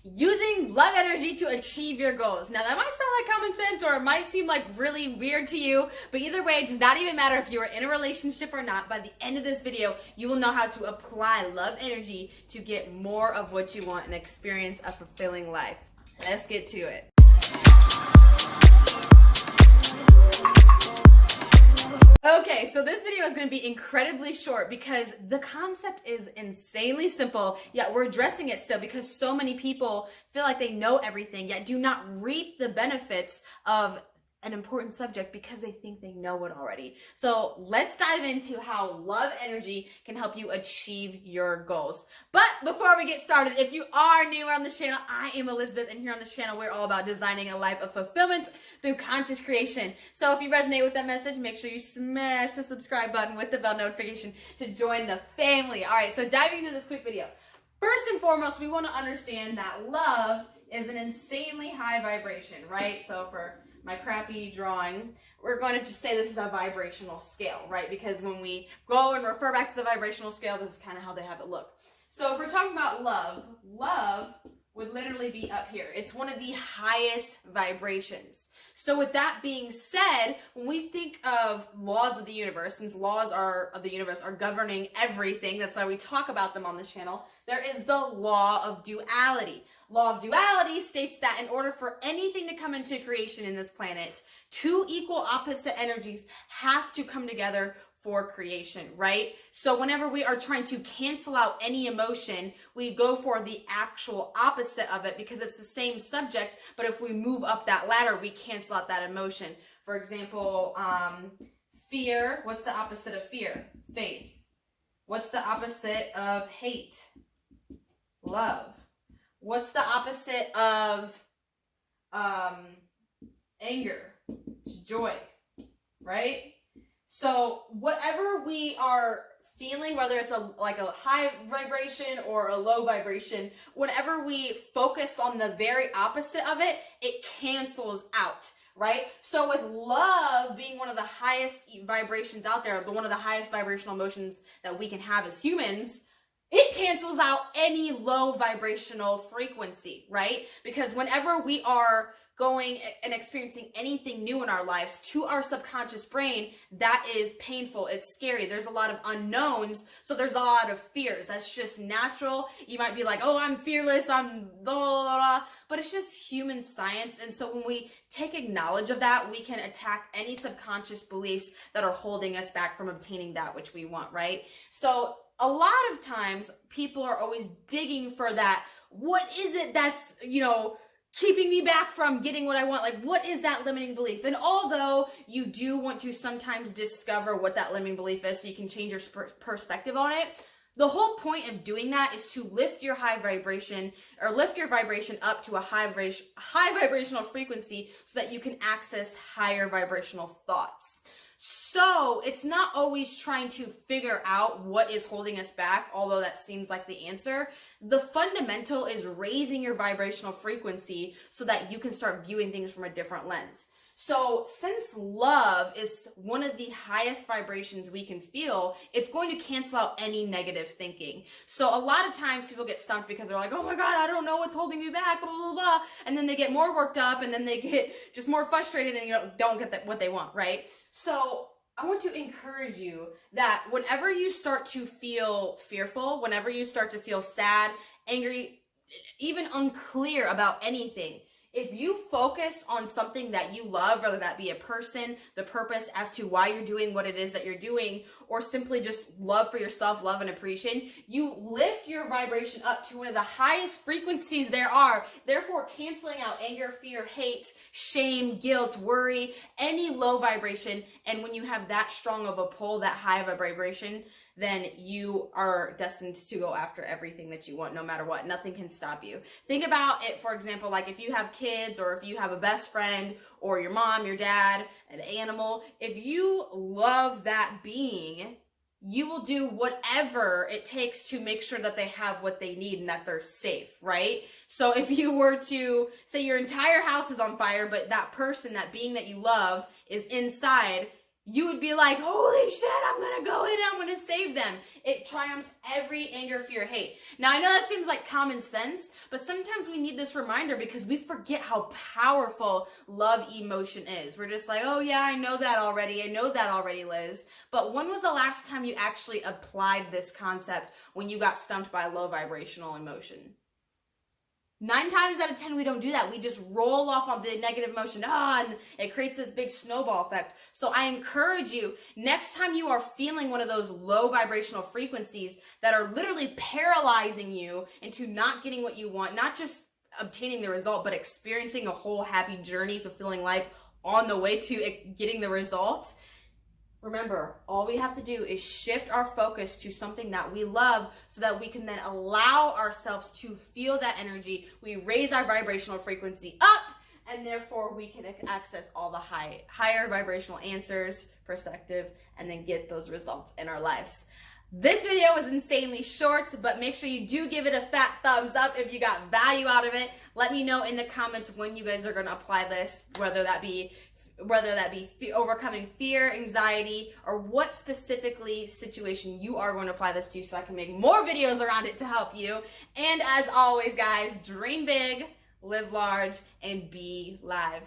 using love energy to achieve your goals. Now that might sound like common sense, or it might seem like really weird to you, but either way, it does not even matter if you are in a relationship or not. By the end of this video, you will know how to apply love energy to get more of what you want and experience a fulfilling life. Let's get to it. Okay, so this video is going to be incredibly short because the concept is insanely simple, yet we're addressing it still because so many people feel like they know everything, yet do not reap the benefits of an important subject because they think they know it already. So let's dive into how love energy can help you achieve your goals. But before we get started, if you are new on this channel, I am Elizabeth, and here on this channel, we're all about designing a life of fulfillment through conscious creation. So if you resonate with that message, make sure you smash the subscribe button with the bell notification to join the family. All right, so diving into this quick video. First and foremost, we want to understand that love is an insanely high vibration, right? So for my crappy drawing, we're going to just say this is a vibrational scale, right? Because when we go and refer back to the vibrational scale, this is kind of how they have it look. So if we're talking about love, love would literally be up here. It's one of the highest vibrations. So with that being said, when we think of laws of the universe, since laws of the universe are governing everything, that's why we talk about them on this channel, there is the law of duality. Law of duality states that in order for anything to come into creation in this planet, two equal opposite energies have to come together for creation, right? So whenever we are trying to cancel out any emotion, we go for the actual opposite of it because it's the same subject, but if we move up that ladder, we cancel out that emotion. For example, fear, what's the opposite of fear? Faith. What's the opposite of hate? Love. What's the opposite of anger? It's joy, right? So whatever we are feeling, whether it's like a high vibration or a low vibration, whenever we focus on the very opposite of it, it cancels out, right? So with love being one of the highest vibrations out there, but one of the highest vibrational emotions that we can have as humans, it cancels out any low vibrational frequency, right? Because whenever we are going and experiencing anything new in our lives, to our subconscious brain, that is painful, it's scary, there's a lot of unknowns, so there's a lot of fears. That's just natural. You might be like, oh, I'm fearless, I'm blah, blah, blah, but it's just human science. And so when we take knowledge of that, we can attack any subconscious beliefs that are holding us back from obtaining that which we want, right? So a lot of times people are always digging for that. What is it that's, keeping me back from getting what I want? Like, what is that limiting belief? And although you do want to sometimes discover what that limiting belief is so you can change your perspective on it, the whole point of doing that is to lift your high vibration, or lift your vibration up to a high vibrational frequency so that you can access higher vibrational thoughts. So it's not always trying to figure out what is holding us back, although that seems like the answer. The fundamental is raising your vibrational frequency so that you can start viewing things from a different lens. So since love is one of the highest vibrations we can feel, it's going to cancel out any negative thinking. So a lot of times people get stumped because they're like, oh my God, I don't know what's holding me back, blah, blah, blah. And then they get more worked up, and then they get just more frustrated and don't get what they want, right? So I want to encourage you that whenever you start to feel fearful, whenever you start to feel sad, angry, even unclear about anything, if you focus on something that you love, whether that be a person, the purpose as to why you're doing what it is that you're doing, or simply just love for yourself, love and appreciation, you lift your vibration up to one of the highest frequencies there are, therefore canceling out anger, fear, hate, shame, guilt, worry, any low vibration. And when you have that strong of a pull, that high of a vibration, then you are destined to go after everything that you want, no matter what. Nothing can stop you. Think about it, for example, like if you have kids, or if you have a best friend, or your mom, your dad, an animal, if you love that being, you will do whatever it takes to make sure that they have what they need and that they're safe, right? So if you were to say your entire house is on fire, but that person, that being that you love, is inside, you would be like, holy shit, I'm gonna go in and I'm gonna save them. It triumphs every anger, fear, hate. Now, I know that seems like common sense, but sometimes we need this reminder because we forget how powerful love emotion is. We're just like, oh yeah, I know that already, Liz. But when was the last time you actually applied this concept when you got stumped by a low vibrational emotion? 9 times out of 10, we don't do that. We just roll off on the negative emotion, and it creates this big snowball effect. So I encourage you, next time you are feeling one of those low vibrational frequencies that are literally paralyzing you into not getting what you want, not just obtaining the result, but experiencing a whole happy journey, fulfilling life on the way to getting the result. Remember, all we have to do is shift our focus to something that we love so that we can then allow ourselves to feel that energy. We raise our vibrational frequency up, and therefore we can access all the higher vibrational answers, perspective, and then get those results in our lives. This video was insanely short, but make sure you do give it a fat thumbs up if you got value out of it. Let me know in the comments when you guys are going to apply this, whether that be overcoming fear, anxiety, or what specifically situation you are going to apply this to so I can make more videos around it to help you. And as always, guys, dream big, live large, and be live.